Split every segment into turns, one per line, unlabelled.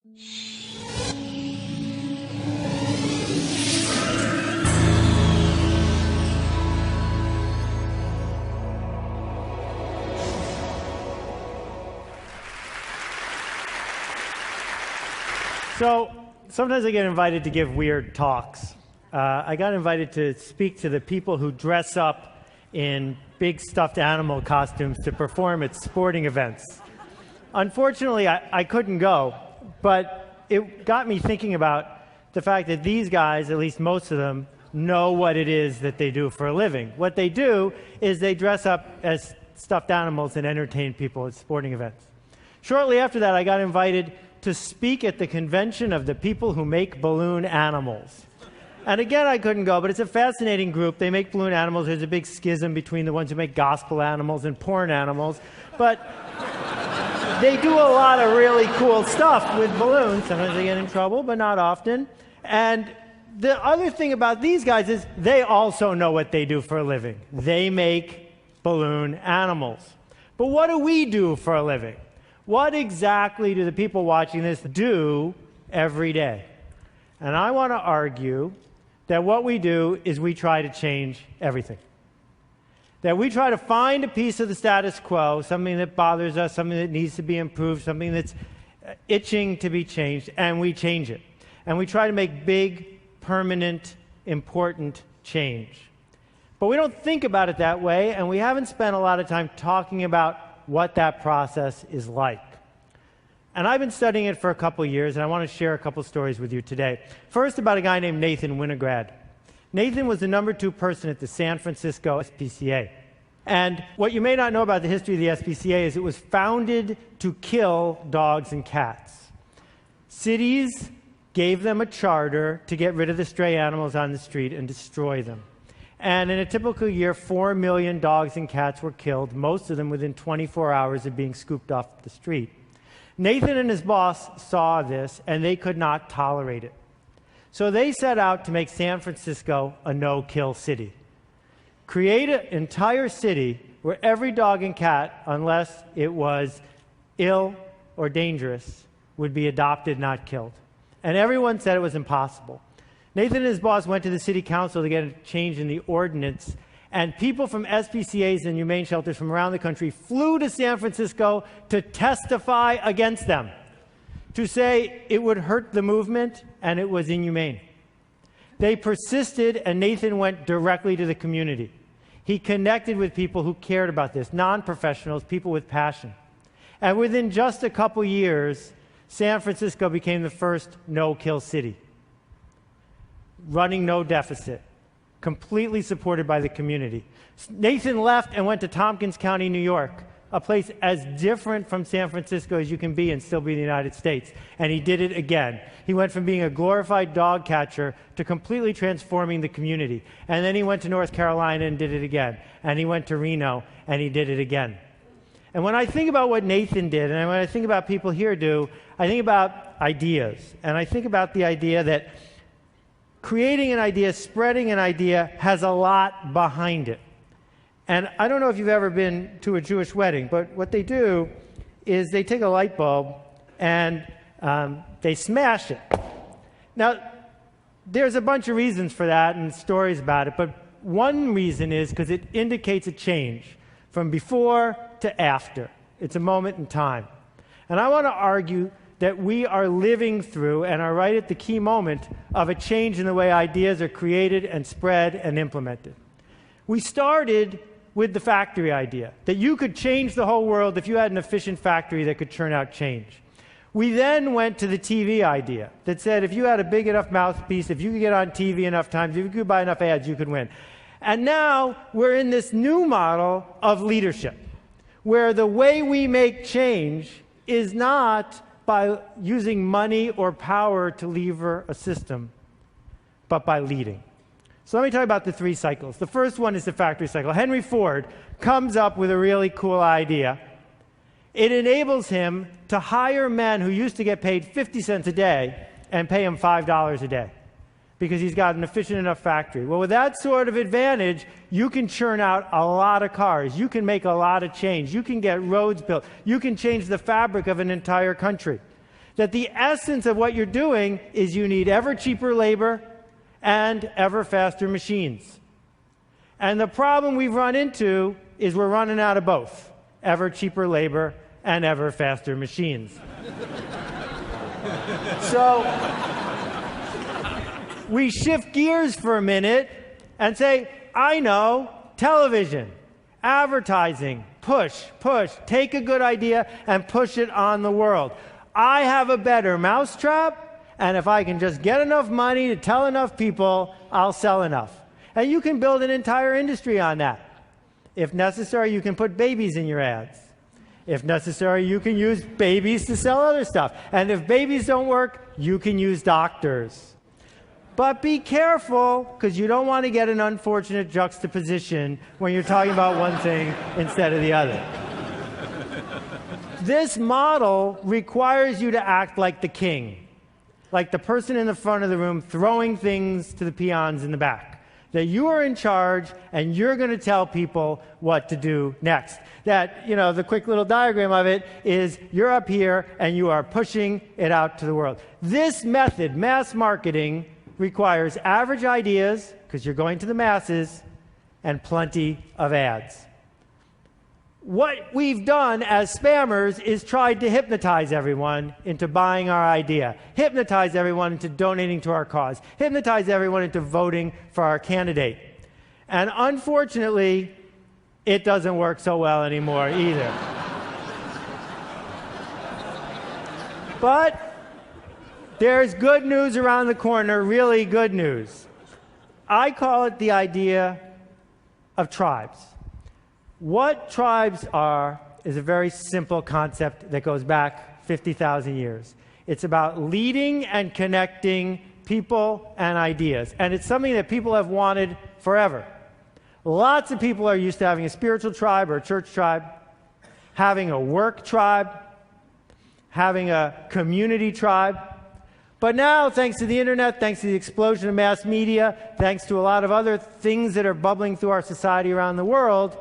So sometimes I get invited to give weird talks. I got invited to speak to the people who dress up in big stuffed animal costumes to perform at sporting events. Unfortunately, I couldn't go, but it got me thinking about the fact that these guys, at least most of them, know what it is that they do for a living. What they do is they dress up as stuffed animals and entertain people at sporting events. Shortly after that, I got invited to speak at the convention of the people who make balloon animals. And again, I couldn't go, but it's a fascinating group. They make balloon animals. There's a big schism between the ones who make gospel animals and porn animals. But they do a lot of really cool stuff with balloons. Sometimes they get in trouble, but not often. And the other thing about these guys is they also know what they do for a living. They make balloon animals. But what do we do for a living? What exactly do the people watching this do every day? And I want to argue that what we do is we try to change everything. That we try to find a piece of the status quo, something that bothers us, something that needs to be improved, something that's itching to be changed, and we change it. And we try to make big, permanent, important change. But we don't think about it that way, and we haven't spent a lot of time talking about what that process is like. And I've been studying it for a couple years, and I want to share a couple stories with you today. First, about a guy named Nathan Winograd. Nathan was the #2 person at the San Francisco SPCA. And what you may not know about the history of the SPCA is it was founded to kill dogs and cats. Cities gave them a charter to get rid of the stray animals on the street and destroy them. And in a typical year, 4 million dogs and cats were killed, most of them within 24 hours of being scooped off the street. Nathan and his boss saw this, and they could not tolerate it. So they set out to make San Francisco a no-kill city. Create an entire city where every dog and cat, unless it was ill or dangerous, would be adopted, not killed. And everyone said it was impossible. Nathan and his boss went to the city council to get a change in the ordinance, and people from SPCAs and humane shelters from around the country flew to San Francisco to testify against them, to say it would hurt the movement and it was inhumane. They persisted, and Nathan went directly to the community. He connected with people who cared about this, non-professionals, people with passion. And within just a couple years, San Francisco became the first no-kill city, running no deficit, completely supported by the community. Nathan left and went to Tompkins County, New York, a place as different from San Francisco as you can be and still be in the United States. And he did it again. He went from being a glorified dog catcher to completely transforming the community. And then he went to North Carolina and did it again. And he went to Reno and he did it again. And when I think about what Nathan did, and when I think about people here do, I think about ideas. And I think about the idea that creating an idea, spreading an idea, has a lot behind it. And I don't know if you've ever been to a Jewish wedding, but what they do is they take a light bulb and they smash it. Now, there's a bunch of reasons for that and stories about it, but one reason is because it indicates a change from before to after. It's a moment in time. And I want to argue that we are living through and are right at the key moment of a change in the way ideas are created and spread and implemented. We started with the factory idea, that you could change the whole world if you had an efficient factory that could churn out change. We then went to the TV idea that said if you had a big enough mouthpiece, if you could get on TV enough times, if you could buy enough ads, you could win. And now we're in this new model of leadership, where the way we make change is not by using money or power to lever a system, but by leading. So let me talk about the 3 cycles. The first one is the factory cycle. Henry Ford comes up with a really cool idea. It enables him to hire men who used to get paid 50 cents a day and pay him $5 a day because he's got an efficient enough factory. Well, with that sort of advantage, you can churn out a lot of cars. You can make a lot of change. You can get roads built. You can change the fabric of an entire country. That the essence of what you're doing is you need ever cheaper labor and ever faster machines. And the problem we've run into is we're running out of both, ever cheaper labor and ever faster machines. So we shift gears for a minute and say, I know, television, advertising, push, take a good idea and push it on the world. I have a better mousetrap, and if I can just get enough money to tell enough people, I'll sell enough. And you can build an entire industry on that. If necessary, you can put babies in your ads. If necessary, you can use babies to sell other stuff. And if babies don't work, you can use doctors. But be careful, because you don't want to get an unfortunate juxtaposition when you're talking about one thing instead of the other. This model requires you to act like the king, like the person in the front of the room throwing things to the peons in the back. That you are in charge and you're going to tell people what to do next. That, you know, the quick little diagram of it is you're up here and you are pushing it out to the world. This method, mass marketing, requires average ideas, because you're going to the masses, and plenty of ads. What we've done as spammers is tried to hypnotize everyone into buying our idea, hypnotize everyone into donating to our cause, hypnotize everyone into voting for our candidate. And unfortunately, it doesn't work so well anymore either. But there's good news around the corner, really good news. I call it the idea of tribes. What tribes are is a very simple concept that goes back 50,000 years. It's about leading and connecting people and ideas. And it's something that people have wanted forever. Lots of people are used to having a spiritual tribe or a church tribe, having a work tribe, having a community tribe. But now, thanks to the internet, thanks to the explosion of mass media, thanks to a lot of other things that are bubbling through our society around the world,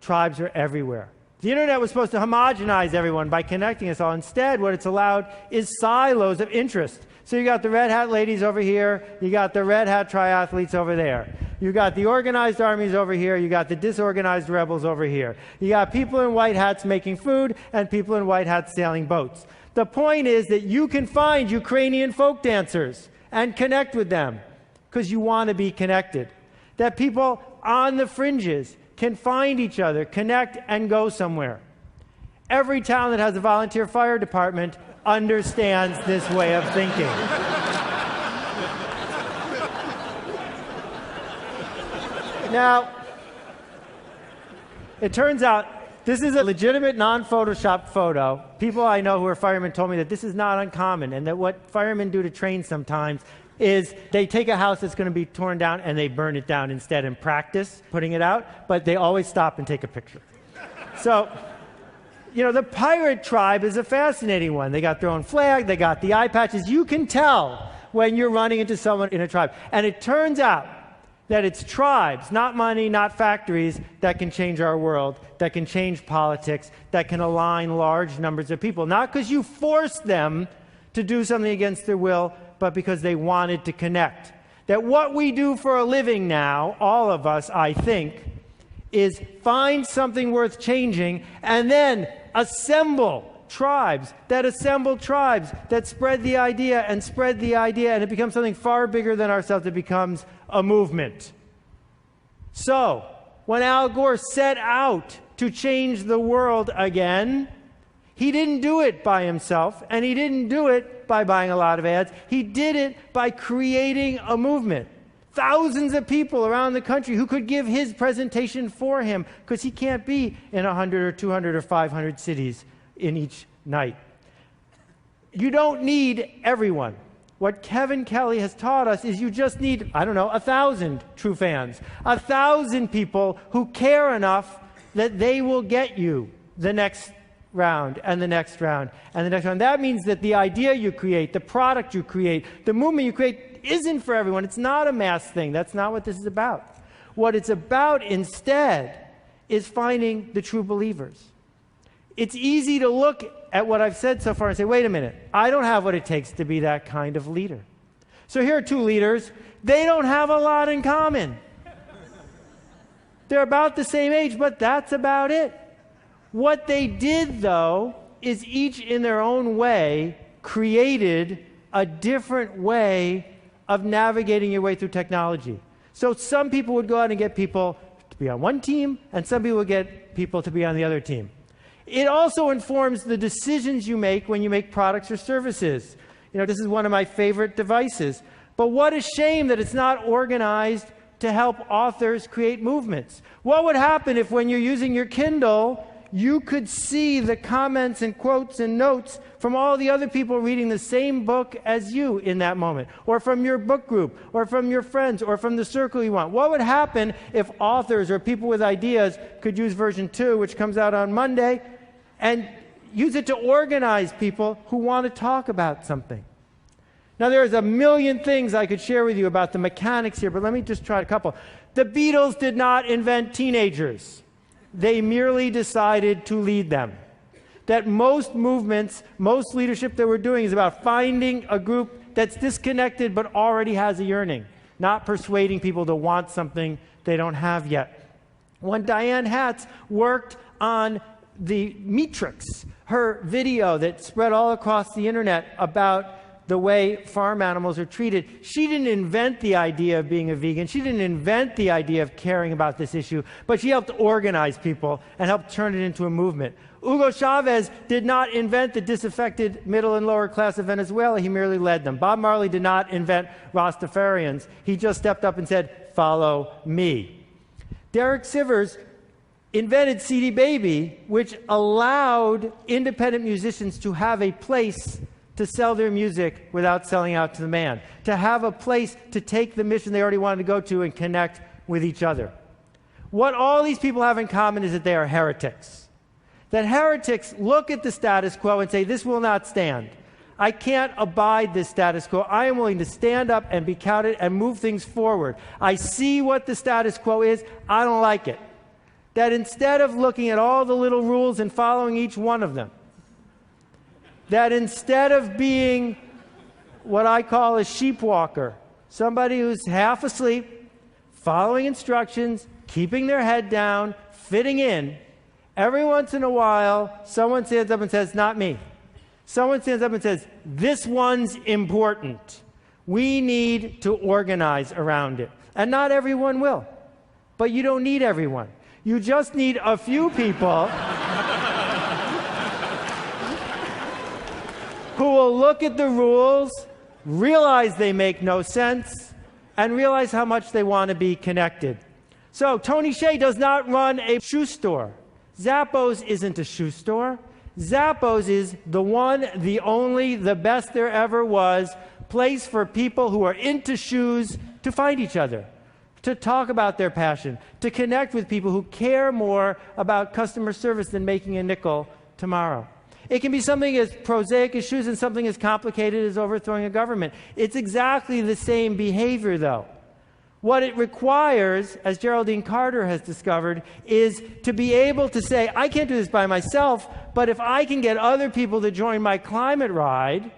tribes are everywhere. The internet was supposed to homogenize everyone by connecting us all. Instead, what it's allowed is silos of interest. So you got the red hat ladies over here, you got the red hat triathletes over there. You got the organized armies over here, you got the disorganized rebels over here. You got people in white hats making food and people in white hats sailing boats. The point is that you can find Ukrainian folk dancers and connect with them because you want to be connected. That people on the fringes can find each other, connect, and go somewhere. Every town that has a volunteer fire department understands this way of thinking. Now, it turns out this is a legitimate non-photoshopped photo. People I know who are firemen told me that this is not uncommon, and that what firemen do to train sometimes is they take a house that's going to be torn down and they burn it down instead and practice putting it out, but they always stop and take a picture. So, you know, the pirate tribe is a fascinating one. They got their own flag, they got the eye patches. You can tell when you're running into someone in a tribe. And it turns out that it's tribes, not money, not factories, that can change our world, that can change politics, that can align large numbers of people. Not because you forced them to do something against their will, but because they wanted to connect. That what we do for a living now, all of us, I think, is find something worth changing and then assemble tribes that spread the idea and spread the idea, and it becomes something far bigger than ourselves. It becomes a movement. So, when Al Gore set out to change the world again, he didn't do it by himself, and he didn't do it by buying a lot of ads. He did it by creating a movement. Thousands of people around the country who could give his presentation for him, because he can't be in 100 or 200 or 500 cities in each night. You don't need everyone. What Kevin Kelly has taught us is you just need, 1,000 true fans. 1,000 people who care enough that they will get you the next round and the next round and the next round. That means that the idea you create, the product you create, the movement you create isn't for everyone. It's not a mass thing. That's not what this is about. What it's about instead is finding the true believers. It's easy to look at what I've said so far and say, wait a minute, I don't have what it takes to be that kind of leader. So here are two leaders. They don't have a lot in common. They're about the same age, but that's about it. What they did, though, is each in their own way created a different way of navigating your way through technology. So some people would go out and get people to be on one team, and some people would get people to be on the other team. It also informs the decisions you make when you make products or services. This is one of my favorite devices. But what a shame that it's not organized to help authors create movements. What would happen if when you're using your Kindle, you could see the comments and quotes and notes from all the other people reading the same book as you in that moment, or from your book group, or from your friends, or from the circle you want? What would happen if authors or people with ideas could use version 2, which comes out on Monday, and use it to organize people who want to talk about something? Now, there's a million things I could share with you about the mechanics here, but let me just try a couple. The Beatles did not invent teenagers. They merely decided to lead them. That most movements, most leadership that we're doing is about finding a group that's disconnected but already has a yearning, not persuading people to want something they don't have yet. When Diane Hatz worked on the Matrix, her video that spread all across the internet about the way farm animals are treated, she didn't invent the idea of being a vegan. She didn't invent the idea of caring about this issue, but she helped organize people and helped turn it into a movement. Hugo Chavez did not invent the disaffected middle and lower class of Venezuela. He merely led them. Bob Marley did not invent Rastafarians. He just stepped up and said, "Follow me." Derek Sivers invented CD Baby, which allowed independent musicians to have a place to sell their music without selling out to the man, to have a place to take the mission they already wanted to go to and connect with each other. What all these people have in common is that they are heretics. That heretics look at the status quo and say, this will not stand. I can't abide this status quo. I am willing to stand up and be counted and move things forward. I see what the status quo is. I don't like it. That instead of looking at all the little rules and following each one of them, that instead of being what I call a sheep walker, somebody who's half asleep, following instructions, keeping their head down, fitting in, every once in a while, someone stands up and says, not me. Someone stands up and says, this one's important. We need to organize around it. And not everyone will. But you don't need everyone. You just need a few people who will look at the rules, realize they make no sense, and realize how much they want to be connected. So Tony Hsieh does not run a shoe store. Zappos isn't a shoe store. Zappos is the one, the only, the best there ever was, place for people who are into shoes to find each other, to talk about their passion, to connect with people who care more about customer service than making a nickel tomorrow. It can be something as prosaic as shoes and something as complicated as overthrowing a government. It's exactly the same behavior, though. What it requires, as Geraldine Carter has discovered, is to be able to say, I can't do this by myself, but if I can get other people to join my climate ride,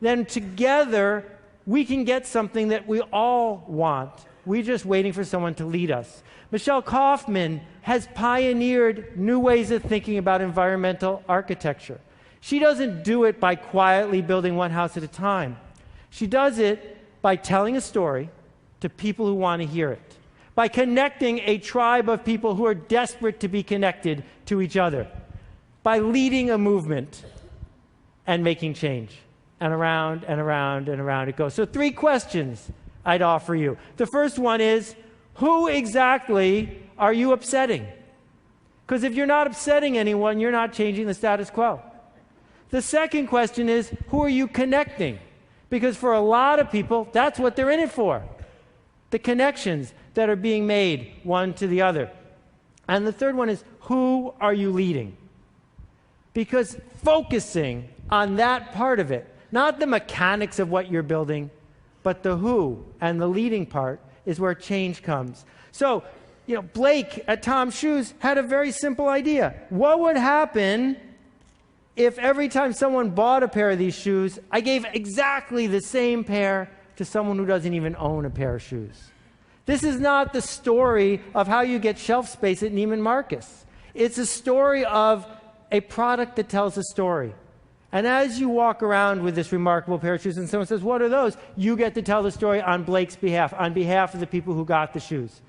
then together we can get something that we all want. We're just waiting for someone to lead us. Michelle Kaufman has pioneered new ways of thinking about environmental architecture. She doesn't do it by quietly building one house at a time. She does it by telling a story to people who want to hear it, by connecting a tribe of people who are desperate to be connected to each other, by leading a movement and making change. And around and around and around it goes. So 3 questions I'd offer you. The first one is, who exactly are you upsetting? Because if you're not upsetting anyone, you're not changing the status quo. The second question is, who are you connecting? Because for a lot of people, that's what they're in it for. The connections that are being made one to the other. And the third one is, who are you leading? Because focusing on that part of it, not the mechanics of what you're building, but the who and the leading part is where change comes. So, Blake at Tom's Shoes had a very simple idea. What would happen if every time someone bought a pair of these shoes, I gave exactly the same pair to someone who doesn't even own a pair of shoes? This is not the story of how you get shelf space at Neiman Marcus. It's a story of a product that tells a story. And as you walk around with this remarkable pair of shoes and someone says, what are those? You get to tell the story on Blake's behalf, on behalf of the people who got the shoes.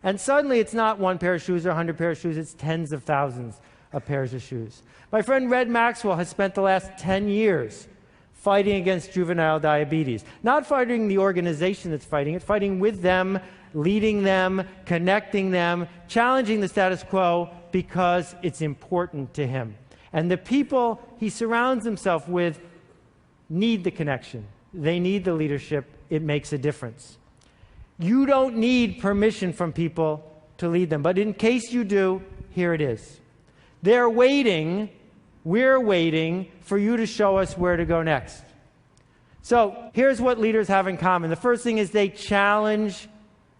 And suddenly it's not one pair of shoes or 100 pairs of shoes, it's tens of thousands of pairs of shoes. My friend Red Maxwell has spent the last 10 years fighting against juvenile diabetes. Not fighting the organization that's fighting it, fighting with them, leading them, connecting them, challenging the status quo because it's important to him. And the people he surrounds himself with need the connection. They need the leadership. It makes a difference. You don't need permission from people to lead them. But in case you do, here it is. They're waiting, we're waiting for you to show us where to go next. So here's what leaders have in common. The first thing is they challenge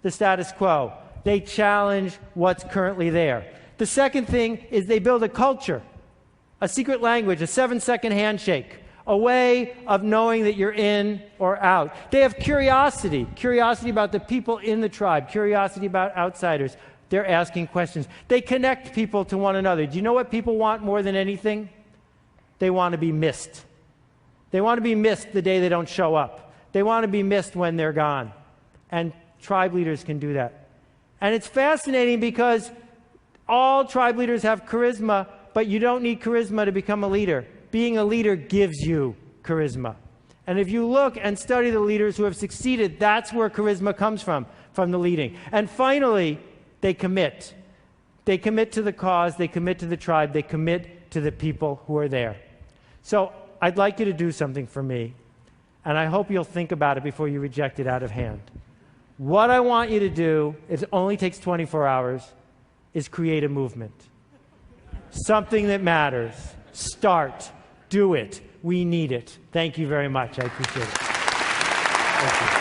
the status quo. They challenge what's currently there. The second thing is they build a culture, a secret language, a 7-second handshake, a way of knowing that you're in or out. They have curiosity about the people in the tribe, curiosity about outsiders. They're asking questions. They connect people to one another. Do you know what people want more than anything? They want to be missed. They want to be missed the day they don't show up. They want to be missed when they're gone. And tribe leaders can do that. And it's fascinating because all tribe leaders have charisma, but you don't need charisma to become a leader. Being a leader gives you charisma. And if you look and study the leaders who have succeeded, that's where charisma comes from the leading. And finally, they commit. They commit to the cause, they commit to the tribe, they commit to the people who are there. So I'd like you to do something for me, and I hope you'll think about it before you reject it out of hand. What I want you to do, it only takes 24 hours, is create a movement. Something that matters. Start. Do it. We need it. Thank you very much. I appreciate it. Thank you.